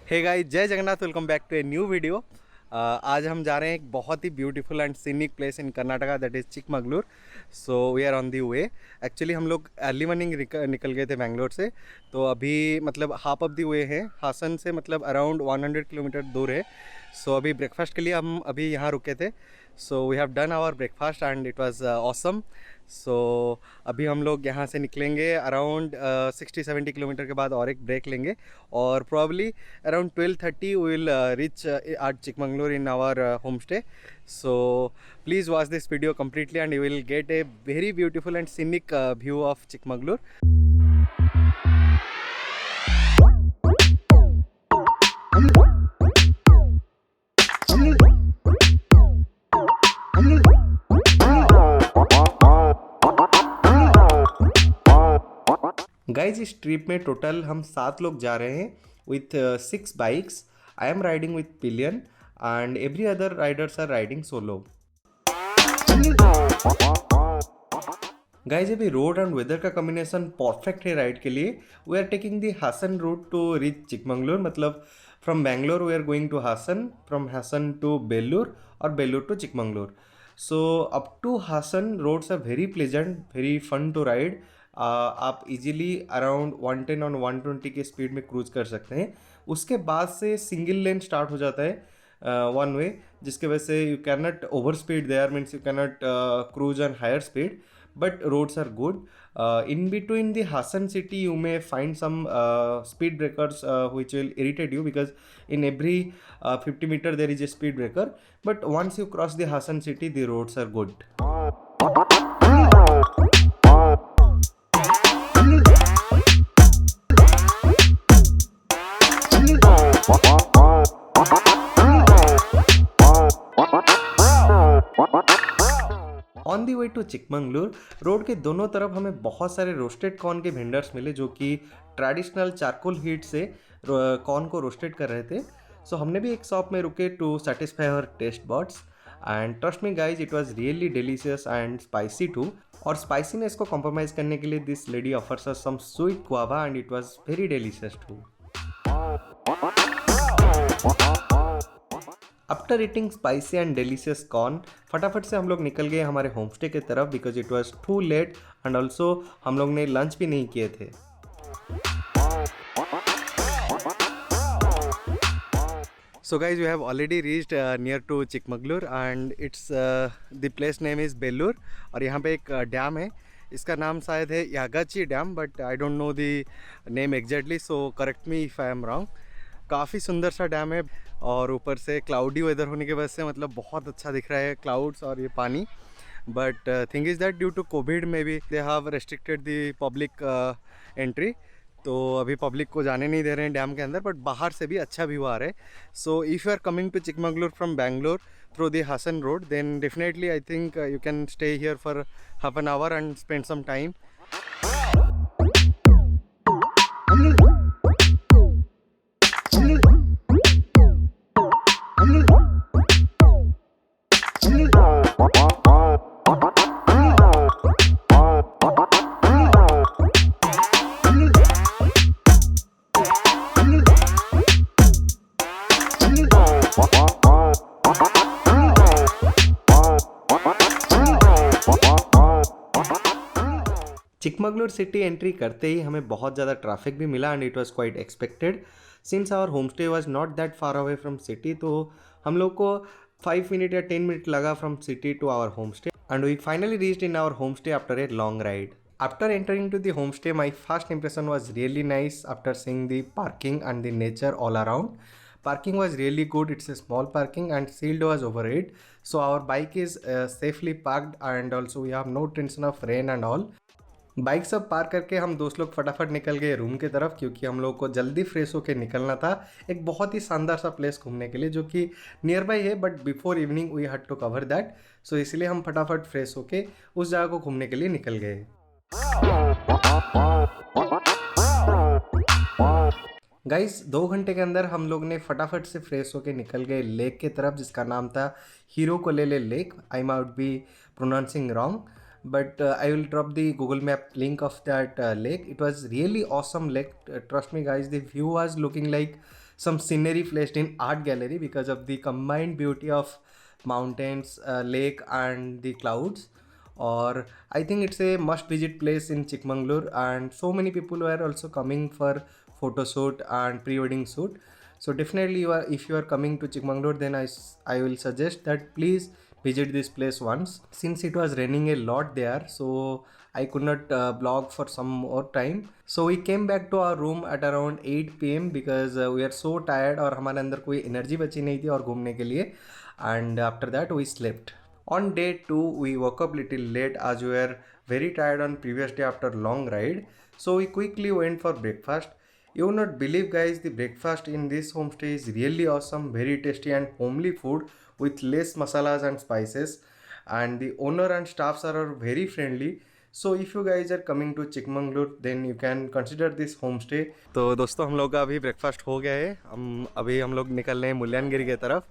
Hey guys, Jai Jagannath. Welcome back to a new video. आज हम जा रहे हैं एक बहुत ही beautiful and scenic place in Karnataka, that is Chikmagalur. So we are on the way. Actually हम लोग अर्ली मॉर्निंग निकल गए थे बैंगलोर से। तो अभी मतलब हाफ ऑफ दी वे हैं, हासन से मतलब अराउंड 100 किलोमीटर दूर है। सो अभी ब्रेकफास्ट के लिए हम अभी यहाँ रुके थे। So we have done our breakfast and it was awesome. So अभी हम लोग यहाँ से निकलेंगे अराउंड 60-70 किलोमीटर के बाद, और एक ब्रेक लेंगे और probably around 12:30 we will reach at Chikmagalur in our homestay. So please watch this video completely and you will get a very beautiful and scenic view of Chikmagalur. Guys, इस trip में total हम 7 लोग जा रहे हैं with 6 bikes. I am riding with Pillion and every other riders are riding solo. Guys, अभी road and weather का combination perfect है राइड के लिए। We are taking the Hassan route to reach Chikmagalur. मतलब from Bangalore we are going to Hassan, from Hassan to Belur और Belur to Chikmagalur. So up to Hassan roads are very pleasant, very fun to ride. आप easily around 110 और 120 के speed में cruise कर सकते हैं। उसके बाद से सिंगल लेन स्टार्ट हो जाता है वन वे, जिसके वजह से you can not over speed there, means you can not cruise on higher speed, but roads are good. In between the Hassan city you may find some speed breakers which will irritate you, because in every 50 meter there is a speed breaker, but once you cross the Hassan city the roads are good. On the way to Chikmagalur, road के दोनों तरफ हमें बहुत सारे roasted corn के vendors मिले जो कि ट्रेडिशनल चारकोल हीट से कॉर्न को रोस्टेड कर रहे थे। सो हमने भी एक शॉप में रुके to satisfy our taste buds, and trust me guys, it was really delicious and spicy too. और स्पाइसीनेस को कॉम्प्रोमाइज़ करने के लिए this lady offers us some sweet guava and it was very delicious too. After eating spicy and delicious corn, फटाफट से हम लोग निकल गए हमारे होम स्टे की तरफ, because it was too late and also हम लोग ने लंच भी नहीं किए थे। So guys, we have already reached near to Chikmagalur and it's the place name is Bellur. और यहाँ पे एक डैम है, इसका नाम शायद है Yagachi dam, but I don't know the name exactly, so correct me if I am wrong. काफ़ी सुंदर सा डैम है और ऊपर से क्लाउडी वेदर होने की वजह से मतलब बहुत अच्छा दिख रहा है क्लाउड्स और ये पानी। But thing is that due to covid में भी they have restricted the public entry, तो अभी पब्लिक को जाने नहीं दे रहे हैं डैम के अंदर, बट बाहर से भी अच्छा व्यू आ रहा है। So if you are coming to Chikmagalur from Bangalore through the Hassan road, then definitely I think you can stay here for half an hour and spend some time. Chikmagalur city entry करते ही हमें बहुत ज़्यादा ट्रैफिक भी मिला and it was quite expected since our home stay was not that far away from city. तो हम लोग को 5 मिनट या 10 मिनट लगा from city to our home stay, and we finally reached in our home stay after a long ride. After entering to the homestay, my first impression was really nice after seeing the parking and the nature all around. Parking was really good. It's a small parking and shield was over it. So our bike is safely parked and also we have no tension of rain and all. Bike सब पार करके हम दोस्त लोग फटाफट निकल गए room की तरफ, क्योंकि हम लोग को जल्दी फ्रेश होकर निकलना था एक बहुत ही शानदार सा प्लेस घूमने के लिए जो कि नियर बाई है, but before evening we had to cover that. So इसलिए हम फटाफट फ्रेश होके उस जगह को घूमने के लिए निकल गए। गाइस, 2 घंटे के अंदर हम लोग ने फटाफट से फ्रेश होके निकल गए लेक की तरफ, जिसका नाम था Hirekolale lake. I might be pronouncing wrong, but I will drop the Google Map link of that lake. It was really awesome lake. Trust me guys, the view was looking like some scenery placed in art gallery because of the combined beauty of mountains, lake and the clouds. Or I think it's a must visit place in Chikmagalur, and so many people were also coming for photo shoot and pre-wedding shoot. So definitely you are, if you are coming to Chikmagalur, then I will suggest that please visit this place once. Since it was raining a lot there, so I could not vlog for some more time. So we came back to our room at around 8 p.m. because we are so tired और हमारे अंदर कोई energy बची नहीं थी और घूमने के लिए. And after that we slept. On day 2 we woke up little late as we were very tired on previous day after long ride. So we quickly went for breakfast. You will not believe guys, the breakfast in this homestay is really awesome, very tasty and homely food with less masalas and spices, and the owner and staffs are very friendly. So if you guys are coming to Chikmagalur, then you can consider this homestay. तो दोस्तों हम लोग का अभी breakfast हो गया है. हम लोग निकल रहे हैं मुल्यानगिरी की तरफ,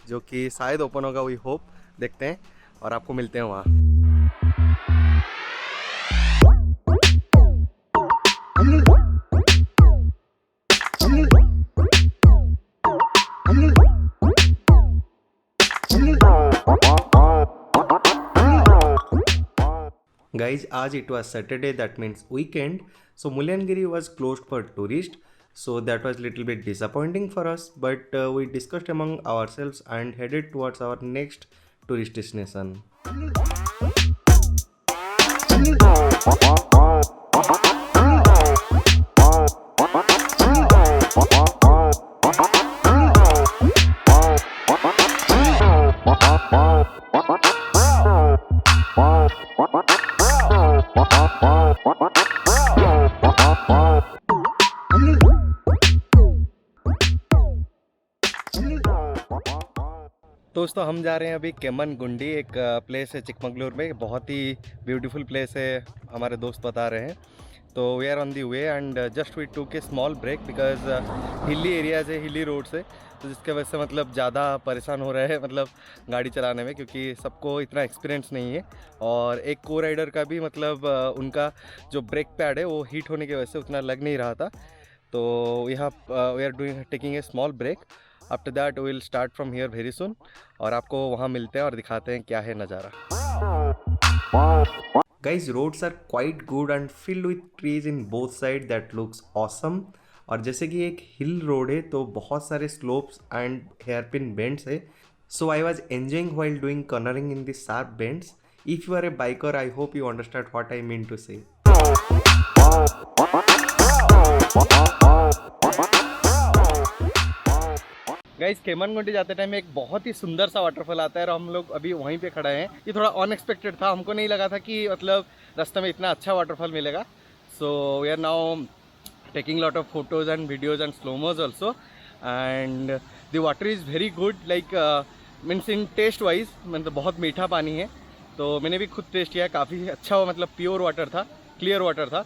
जो कि शायद ओपन होगा, वी होप. देखते हैं और आपको मिलते हैं वहाँ. Guys, as it was Saturday, that means weekend, so Mulyangiri was closed for tourists, so that was little bit disappointing for us, but we discussed among ourselves and headed towards our next tourist destination. दोस्तों हम जा रहे हैं अभी केम्मनगुंडी, एक place है चिकमगलूर में, बहुत ही ब्यूटीफुल प्लेस है, हमारे दोस्त बता रहे हैं. तो we are on the way and just we took a small break because hilly areas है, हिली रोड्स है, तो जिसके वजह से मतलब ज़्यादा परेशान हो रहे हैं मतलब गाड़ी चलाने में, क्योंकि सबको इतना एक्सपीरियंस नहीं है. और एक को राइडर का भी मतलब उनका जो ब्रेक पैड है वो हीट होने की वजह से उतना लग नहीं रहा था. तो यहाँ we are doing taking a small break. After that will start from here very soon, और आपको वहाँ मिलते हैं और दिखाते हैं क्या है नज़ारा. Guys, roads are quite good and filled with trees in both side, that looks awesome. और जैसे कि एक हिल रोड है तो बहुत सारे स्लोप्स एंड हेयरपिन बेंड्स है. So I was enjoying while doing cornering in this sharp bends. If you are a biker, I hope you understand what I mean to say. Guys, Kemmangundi जाते time एक बहुत ही सुंदर सा waterfall आता है और हम लोग अभी वहीं पे खड़े हैं. ये थोड़ा अनएक्सपेक्टेड था, हमको नहीं लगा था कि मतलब रास्ते में इतना अच्छा वाटरफॉल मिलेगा. So we are now taking lot of photos and videos and slomos also, and the water is very good, like means in taste wise, मतलब बहुत मीठा पानी है. तो मैंने भी खुद टेस्ट किया, काफ़ी अच्छा, मतलब प्योर वाटर था, क्लियर वाटर था,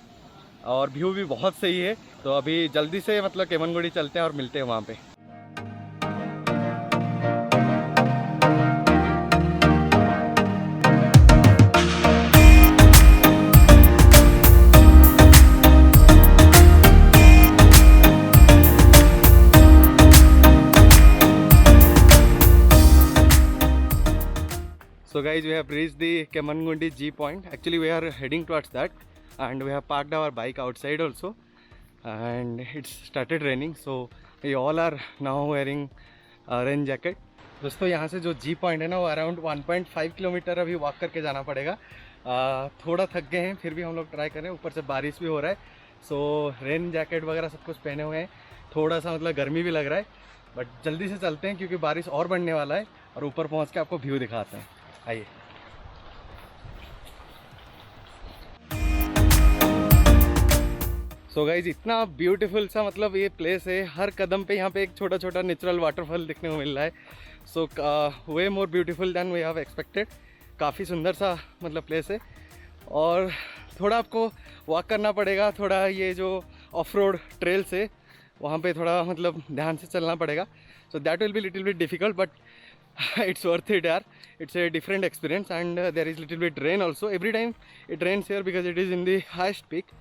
और व्यू भी बहुत सही है. तो अभी जल्दी से मतलब केम्मनगुंडी चलते हैं और मिलते हैं वहाँ पे. So guys, we have reached the Keम्मनगुंडी G point. Actually we are heading towards that, and we have parked our bike outside also, and it's started raining, so we all are now wearing rain jacket. दोस्तों यहाँ से जो G point है ना, वो around 1.5 kilometre अभी walk करके जाना पड़ेगा. थोड़ा थक गए हैं, फिर भी हम लोग ट्राई करें. ऊपर से बारिश भी हो रहा है, सो रेन जैकेट वगैरह सब कुछ पहने हुए हैं. थोड़ा सा मतलब गर्मी भी लग रहा है, बट जल्दी से चलते हैं क्योंकि बारिश और बढ़ने वाला है, और ऊपर पहुँच के आपको व्यू दिखाते हैं. आइए. सो गाइज, इतना ब्यूटीफुल सा मतलब ये प्लेस है, हर कदम पे यहाँ पे एक छोटा छोटा नेचुरल वाटरफॉल दिखने को मिल रहा है. So way more beautiful than we have expected. काफ़ी सुंदर सा मतलब प्लेस है, और थोड़ा आपको वॉक करना पड़ेगा. थोड़ा ये जो ऑफ रोड ट्रेल्स है वहाँ पे थोड़ा मतलब ध्यान से चलना पड़ेगा. So that will be little bit difficult, but It's worth it, yaar. It's a different experience, and there is little bit rain also. Every time it rains here because it is in the highest peak.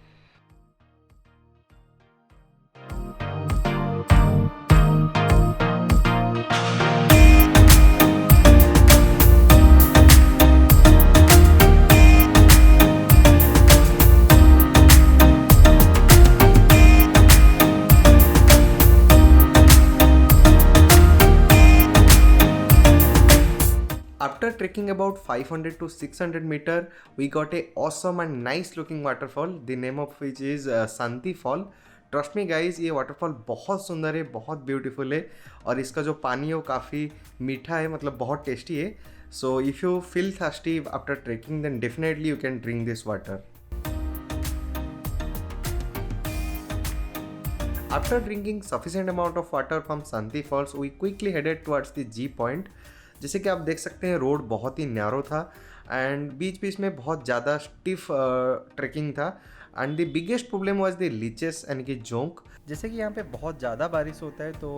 After trekking about 500 to 600 meter, we got a awesome and nice looking waterfall, the name of which is Santi Fall. Trust me guys, ये waterfall बहुत सुंदर है, बहुत beautiful है और इसका जो पानी है वो काफ़ी मीठा है, मतलब बहुत टेस्टी है. So if you feel thirsty after trekking then definitely you can drink this water. After drinking sufficient amount of water from Santi Falls, we quickly headed towards the G point. जैसे कि आप देख सकते हैं road बहुत ही narrow था and बीच बीच में बहुत ज़्यादा स्टिफ ट्रेकिंग था and the biggest problem was the leches यानी कि जोंक. जैसे कि यहाँ पे बहुत ज़्यादा बारिश होता है तो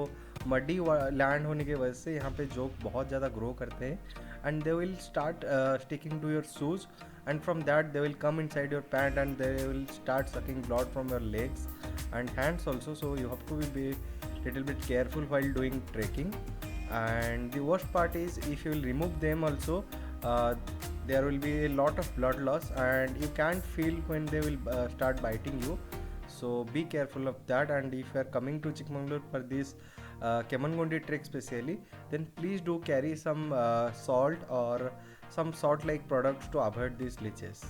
मडी लैंड होने की वजह से यहाँ पे जोंक बहुत ज़्यादा ग्रो करते हैं and they will start sticking to your shoes and from that they will come inside your pant and they will start sucking blood from your legs and hands also, so you have to be little bit careful while doing trekking. And the worst part is if you will remove them also, there will be a lot of blood loss and you can't feel when they will start biting you, so be careful of that. And if you are coming to Chikmagalur for this Kemangondi trek specially, then please do carry some salt or some salt like products to avoid these leeches.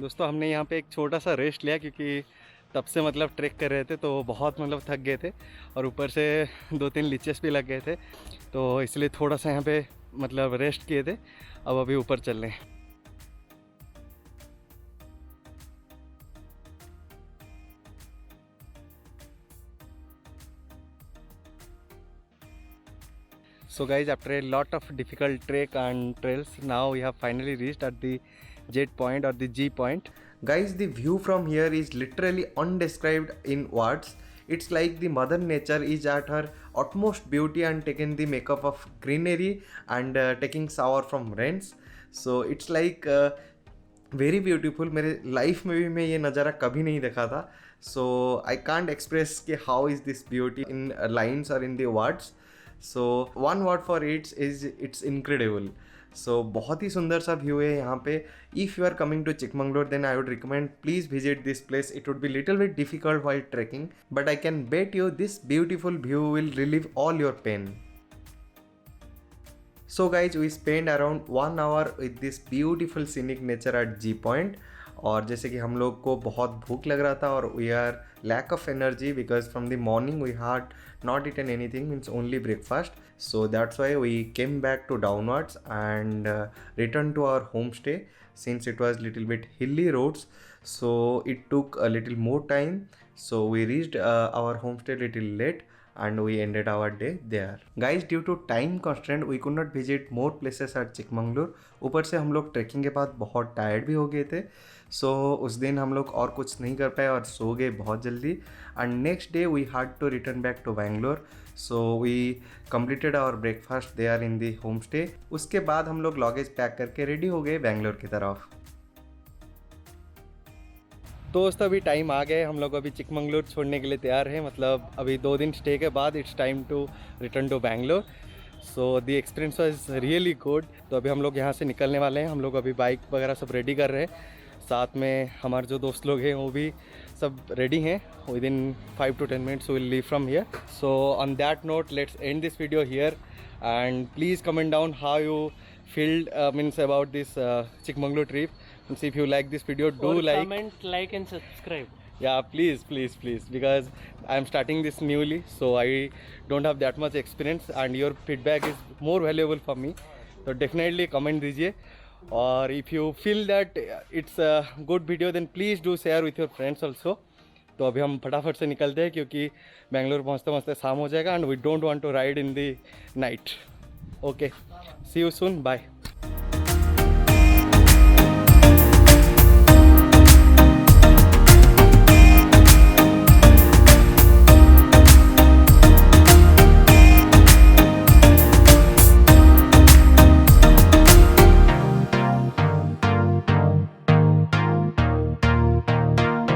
दोस्तों हमने यहाँ पे एक छोटा सा rest लिया क्योंकि तब से मतलब ट्रैक कर रहे थे तो बहुत मतलब थक गए थे और ऊपर से 2-3 लीचेस भी लग गए थे, तो इसलिए थोड़ा सा यहाँ पे मतलब रेस्ट किए थे. अब अभी ऊपर चल रहे हैं. So guys, after a lot of difficult trek and trails, now we have finally reached at the jet point or the G point. Guys, the view from here is literally undescribed in words. It's like the mother nature is at her utmost beauty and taking the makeup of greenery and taking shower from rains. So it's like very beautiful. मेरे life में भी मैं ये नज़ारा कभी नहीं देखा था. So I can't express कि how is this beauty in lines or in the words. So one word for it is it's incredible. So बहुत ही सुंदर सा व्यू है यहाँ पे. If you are coming to Chikmagalur, then I would recommend please visit this place. It would be little bit difficult while trekking, but I can bet you this beautiful view will relieve all your pain. So guys, we spent around 1 hour with this beautiful scenic nature at G point. और जैसे कि हम लोग को बहुत भूख लग रहा था और we are lack of energy because from the morning we had not eaten anything, means only breakfast. So that's why we came back to downwards and return to our home stay since it was little bit hilly roads, so it took a little more time. So we reached our homestay little late and we ended our day there. Guys, due to time constraint we could not visit more places at Chikmagalur. ऊपर से हम लोग trekking के बाद बहुत tired भी हो गए थे, सो उस दिन हम लोग और कुछ नहीं कर पाए और सो गए बहुत जल्दी. And next day we had to return back to Bangalore, so we completed our breakfast there in the home stay. उसके बाद हम लोग लगेज पैक करके रेडी हो गए बैंगलोर की तरफ. दोस्त अभी टाइम आ गए, हम लोग अभी चिकमंगलुरु छोड़ने के लिए तैयार हैं. मतलब अभी 2 दिन स्टे के बाद it's time to return to Bangalore. So the experience was really good. तो अभी हम लोग यहाँ से निकलने वाले हैं. हम लोग अभी बाइक वगैरह सब रेडी कर रहे हैं. साथ में हमारे जो दोस्त लोग हैं वो भी सब रेडी हैं. With in 5 to 10 minutes will leave from here. So on that note let's end this video here and please comment down how you felt means about this Chikmagalur trip. And if you like this video, do comment, like and subscribe. Yeah, please because I am starting this newly, so I don't have that much experience and your feedback is more valuable for me. So definitely comment दीजिए. और if you feel that it's a good video, then please do share with your friends also. तो अभी हम फटाफट से निकलते हैं क्योंकि बेंगलोर पहुँचते पहुँचते शाम हो जाएगा and we don't want to ride in the night. Okay, see you soon, bye.